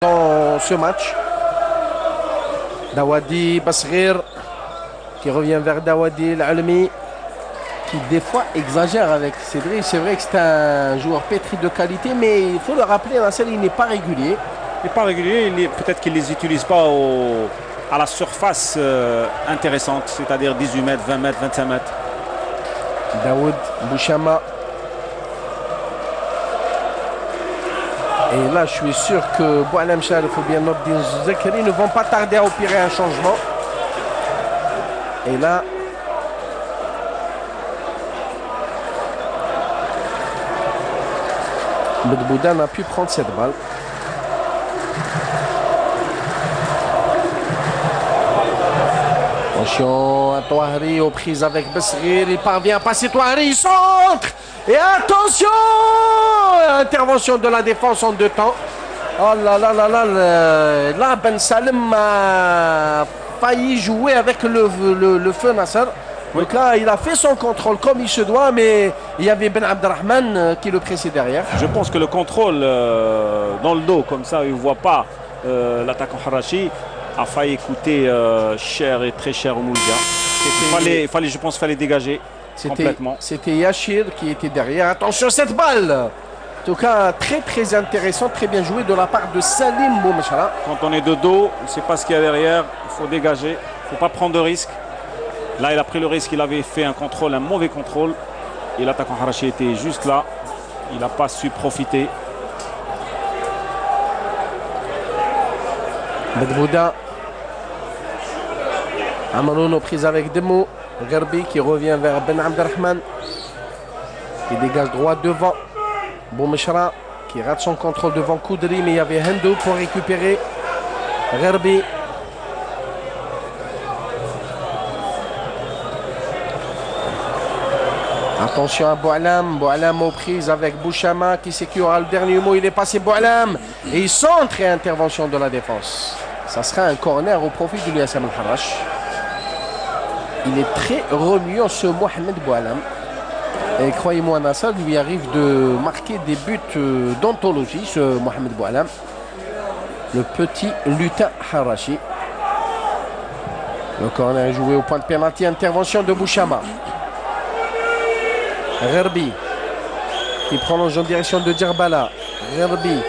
dans ce match. Dawadi Basghir qui revient vers Dawadi Al-Almi qui des fois exagère avec Cédric. C'est vrai que c'est un joueur pétri de qualité, mais il faut le rappeler, Nasser, il n'est pas régulier. Il n'est pas régulier, peut-être qu'il ne les utilise pas à la surface intéressante, c'est-à-dire 18 mètres, 20 mètres, 25 mètres. Daoud Bouchama. Et là, je suis sûr que Boualem Sharif ou bien Nordin Zakari ne vont pas tarder à opérer un changement. Et là, Bedbouda n'a pu prendre cette balle. Attention à Touahri aux prises avec Basghir. Il parvient à passer Touahri, il centre. Et attention, intervention de la défense en deux temps. Oh là là là là, là Ben Salem a failli jouer avec le feu Nasser. Oui. Donc là, il a fait son contrôle comme il se doit, mais il y avait Ben Abdelrahman qui le pressait derrière. Je pense que le contrôle dans le dos, comme ça, il ne voit pas l'attaquant Harachi, a failli coûter cher et très cher au Mouloudia. Je pense qu'il fallait dégager complètement. C'était Yachir qui était derrière. Attention cette balle. En tout cas, très très intéressant, très bien joué de la part de Salim Boumechara. Quand on est de dos, on ne sait pas ce qu'il y a derrière, il faut dégager, il ne faut pas prendre de risque. Là, il a pris le risque, il avait fait un contrôle, un mauvais contrôle. Et l'attaquant Harachi était juste là. Il n'a pas su profiter. Bedbouda. Amaroun aux prises avec Demo. Garbi qui revient vers Ben Abdelrahman. Qui dégage droit devant. Boumechara qui rate son contrôle devant Koudri, mais il y avait Hendo pour récupérer. Garbi. Attention à Boualam. Boualam aux prises avec Bouchama qui sécurera le dernier mot. Il est passé Boualam. Et il centre et intervention de la défense. Ça sera un corner au profit de l'USM Al-Harrach. Il est très remuant ce Mohamed Boualam. Et croyez-moi, Nasser lui arrive de marquer des buts d'anthologie, ce Mohamed Boualam. Le petit lutin Harachi. Le corner est joué au point de pénalty. Intervention de Bouchama. Garbi qui prolonge en direction de Djerbala. Garbi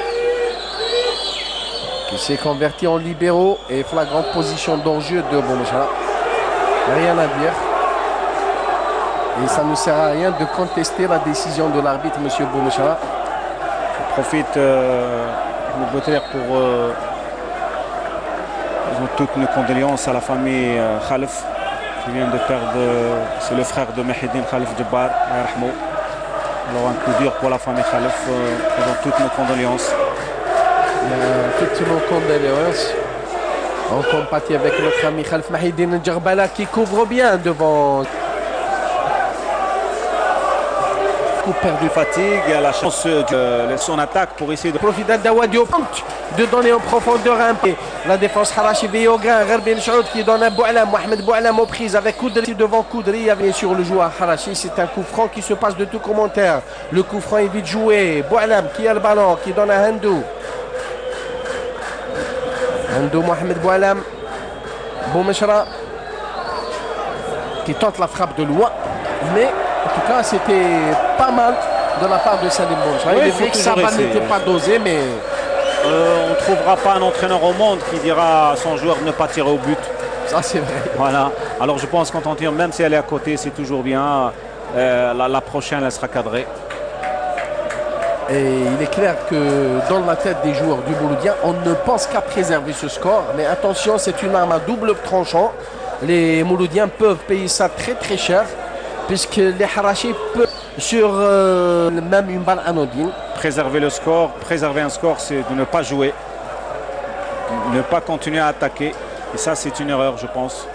qui s'est converti en libéraux et flagrante position d'enjeu de Boumechara. Rien à dire. Et ça ne sert à rien de contester la décision de l'arbitre, M. Boumechara. Je profite pour toutes nos condoléances à la famille Khalif. Qui vient de perdre, c'est le frère de Mahidine Khalif Djebbar. Alors un coup dur pour la famille Khalif. Faisons toutes nos condoléances. Toutes nos condoléances. On compatit avec notre ami Khalif Mahidine Djerbala qui couvre bien devant. Coup perdu, fatigue, et à la chance de son attaque pour essayer de profiter d'Awadi au punch, de donner en profondeur un peu. La défense Harachi veille au grain. Garbi Saoud qui donne à Boualam. Mohamed Boualam aux prises avec Koudri devant Koudri. Bien sûr, le joueur Harachi, c'est un coup franc qui se passe de tout commentaire. Le coup franc est vite joué. Boualam qui a le ballon, qui donne à Hendo. Hendo, Mohamed Boualam. Boumechara qui tente la frappe de loin, mais en tout cas, c'était pas mal de la part de Salim Boumechara. Oui, il est vrai que sa balle n'était pas dosée, mais on ne trouvera pas un entraîneur au monde qui dira à son joueur de ne pas tirer au but. Ça, c'est vrai. Voilà. Alors, je pense quand on tire, même si elle est à côté, c'est toujours bien. La prochaine, elle sera cadrée. Et il est clair que dans la tête des joueurs du Mouloudia, on ne pense qu'à préserver ce score. Mais attention, c'est une arme à double tranchant. Les Mouloudiens peuvent payer ça très très cher, puisque les Harachi peuvent sur même une balle anodine. Préserver le score, préserver un score, c'est de ne pas jouer, ne pas continuer à attaquer. Et ça, c'est une erreur, je pense.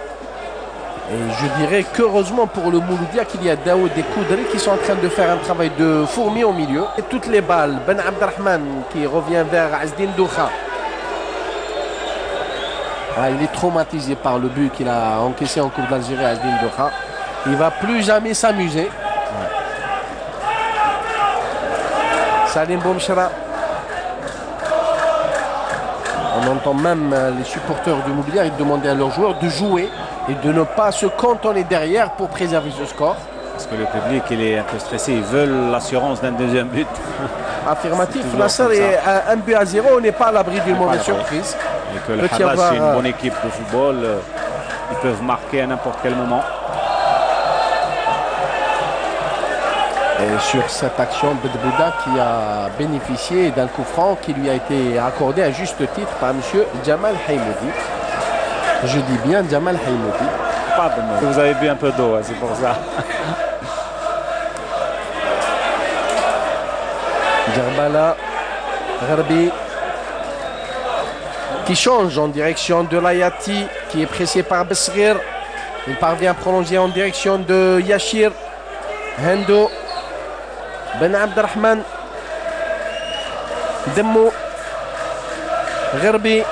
Et je dirais qu'heureusement pour le Mouloudia qu'il y a Daoud et Koudri qui sont en train de faire un travail de fourmi au milieu. Et toutes les balles, Ben Abdelrahman qui revient vers Azdin Douha. Ah, il est traumatisé par le but qu'il a encaissé en Coupe d'Algérie à Azdin Douha. Il ne va plus jamais s'amuser. Salim Boumechara On entend même les supporters du Mouloudia demander à leurs joueurs de jouer et de ne pas se cantonner derrière pour préserver ce score. Parce que le public il est un peu stressé, ils veulent l'assurance d'un deuxième but. Affirmatif, Nasser est à 1-0, on n'est pas à l'abri d'une mauvaise surprise. Et que le Haras c'est une bonne équipe de football, ils peuvent marquer à n'importe quel moment. Et sur cette action, Bedbouda qui a bénéficié d'un coup franc qui lui a été accordé à juste titre par M. Jamal Haïmoudi. Je dis bien Jamal Haïmoudi. Pardon, vous avez bu un peu d'eau, c'est pour ça. Djerbala Gharbi qui change en direction de Layati qui est pressé par Besrir. Il parvient à prolonger en direction de Yachir. Hendo Ben Abdelrahman Demmou Gharbi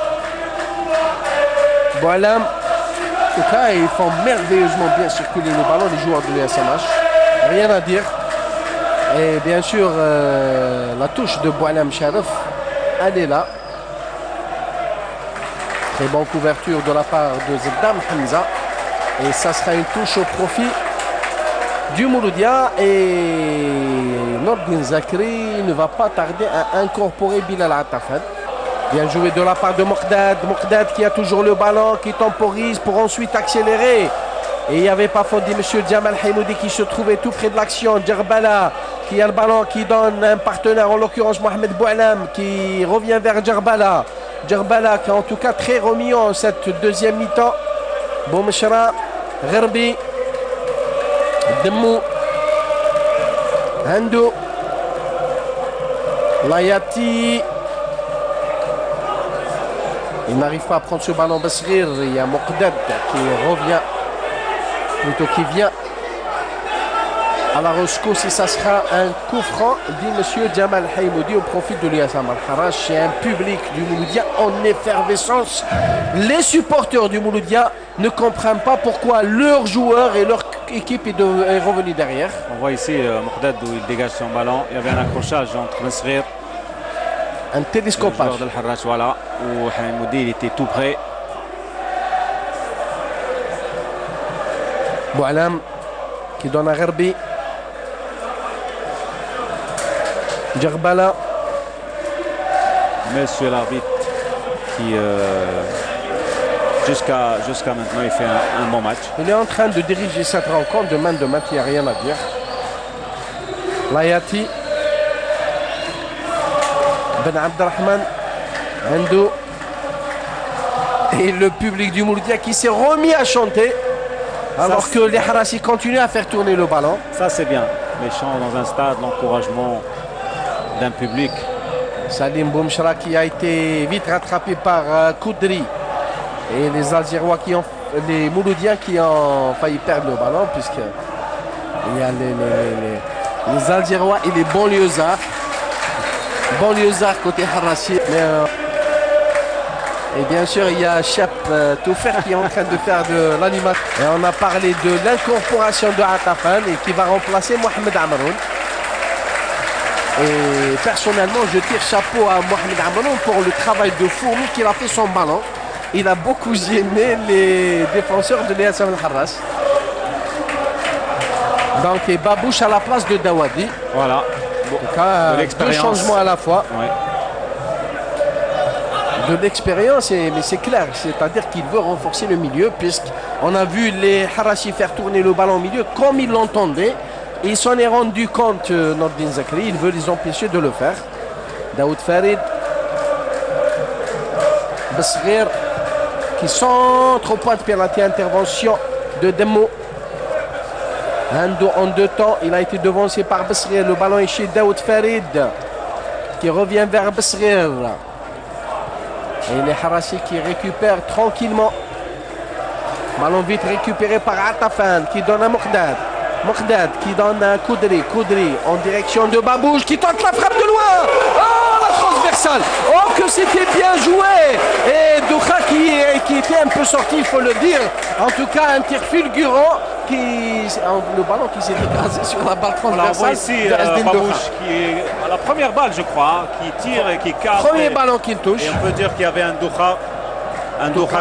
Boualam. En tout cas, ils font merveilleusement bien circuler le ballon, les joueurs de l'USMH. Rien à dire. Et bien sûr, la touche de Boualam Sharif, elle est là. Très bonne couverture de la part de Zeddam Hamza. Et ça sera une touche au profit du Mouloudia. Et Nordin Zakri ne va pas tarder à incorporer Bilal Attafan. Bien joué de la part de Mokdad. Mokdad qui a toujours le ballon, qui temporise pour ensuite accélérer. Et il n'y avait pas faute de M. Jamal Haïmoudi qui se trouvait tout près de l'action. Djerbala qui a le ballon, qui donne un partenaire, en l'occurrence Mohamed Boualam, qui revient vers Djerbala. Djerbala qui est en tout cas très remis en cette deuxième mi-temps. Boumchra, Gharbi, Demmou, Hendo, Layati. Il n'arrive pas à prendre ce ballon Besrir. Il y a Mokdad qui revient, plutôt qui vient à la rescousse. Et ça sera un coup franc, dit M. Jamal Haïmoudi, au profit de l'USM Al-Kharaj. C'est un public du Mouloudia en effervescence. Les supporters du Mouloudia ne comprennent pas pourquoi leurs joueurs et leur équipe est revenue derrière. On voit ici Mokdad où il dégage son ballon. Il y avait un accrochage entre Besrir. Un télescopage. Le joueur de Al-Harrach, voilà, où Haïmoudi il était tout près. Boualam qui donne à Gharbi. Djerbala. Monsieur l'arbitre qui jusqu'à maintenant il fait un bon match. Il est en train de diriger cette rencontre de main, il n'y a rien à dire. Layati. Ben Abdelrahman, Hendo et le public du Mouloudia qui s'est remis à chanter alors que les Harassi continuent à faire tourner le ballon. Ça c'est bien, les chants dans un stade, l'encouragement d'un public. Salim Boumchra qui a été vite rattrapé par Koudri et les Algérois les Mouloudiens qui ont failli perdre le ballon puisque il y a les Algérois et les banlieusards. Banlieusard côté Harassi. Et bien sûr, il y a Chap Toufer qui est en train de faire de l'animation. Et on a parlé de l'incorporation de Attafan et qui va remplacer Mohamed Amroun. Et personnellement, je tire chapeau à Mohamed Amroun pour le travail de fourmi qu'il a fait son ballon. Il a beaucoup gêné les défenseurs de l'USM Al-Harrach. Donc, et Babouche à la place de Dawadi. Voilà. Deux changements à la fois. Ouais. De l'expérience, mais c'est clair, c'est-à-dire qu'il veut renforcer le milieu, puisqu'on a vu les Harachi faire tourner le ballon au milieu comme ils l'entendaient. Il s'en est rendu compte, Nordin Zakri, il veut les empêcher de le faire. Daoud Farid, Besrir, qui centre au point de pénalty, intervention de Demmou. Hendo en deux temps, il a été devancé par Besrir. Le ballon est chez Daoud Farid qui revient vers Besrir. Et les Harassi qui récupèrent tranquillement. Ballon vite récupéré par Attafan qui donne à Mokdad. Mokdad qui donne à Koudri. Koudri en direction de Babouche qui tente la frappe de loin. Oh, la transversale. Oh, que c'était bien joué. Et Doucha qui était un peu sorti, il faut le dire. En tout cas, un tir fulgurant le ballon qui s'est écrasé sur la balle Voilà, on voit transversale ici de Asdin Doha. Babouche qui est à la première balle, je crois, qui tire et qui cadre. Premier ballon qu'il touche. Et on peut dire qu'il y avait un Doha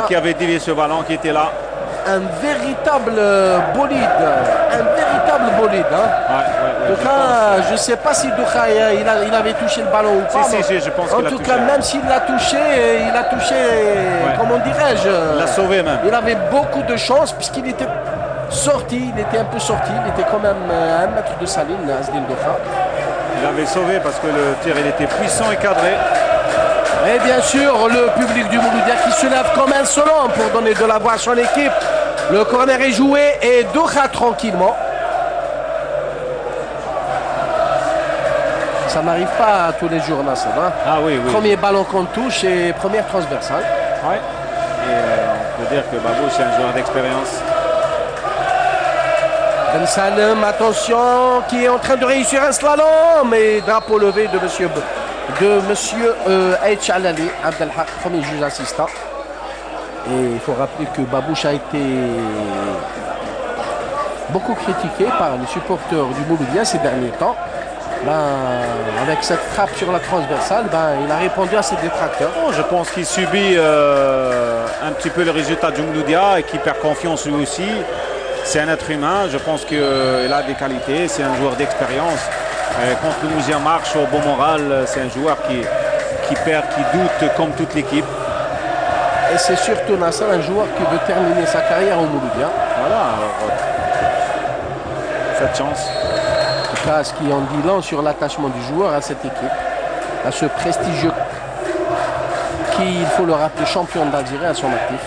qui avait dévié ce ballon, qui était là. Un véritable bolide. Un véritable bolide. Hein. Je ne sais pas si Doha il avait touché le ballon ou pas. Si, je pense en qu'il a tout touché. cas, même s'il l'a touché, comment dirais-je, il l'a sauvé même. Il avait beaucoup de chance puisqu'il était sorti, il était un peu sorti, il était quand même à 1 mètre de sa ligne, Asdin Doha. Il avait sauvé parce que le tir il était puissant et cadré. Et bien sûr, le public du Mouloudia qui se lève comme un seul homme pour donner de la voix à son équipe. Le corner est joué et Doha tranquillement. Ça n'arrive pas tous les jours, Nasser. Hein. Ah oui. Premier ballon qu'on touche et première transversale. Ouais. Et on peut dire que Babouche est un joueur d'expérience. Ben Salem, attention, qui est en train de réussir un slalom. Et drapeau levé de monsieur H. Alali, Abdelhak, premier juge assistant. Et il faut rappeler que Babouche a été beaucoup critiqué par les supporters du Mouloudia ces derniers temps. Avec cette frappe sur la transversale, il a répondu à ses détracteurs. Je pense qu'il subit un petit peu le résultat du Mouloudia et qu'il perd confiance lui aussi. C'est un être humain, je pense qu'il a des qualités, c'est un joueur d'expérience. Quand le Mouloudia marche au bon moral, c'est un joueur qui perd, qui doute comme toute l'équipe. Et c'est surtout Nasser, un joueur qui veut terminer sa carrière au Mouloudia. Voilà, cette chance. En tout cas, ce qui en dit long sur l'attachement du joueur à cette équipe, à ce prestigieux qui, il faut le rappeler, champion d'Algérie à son actif.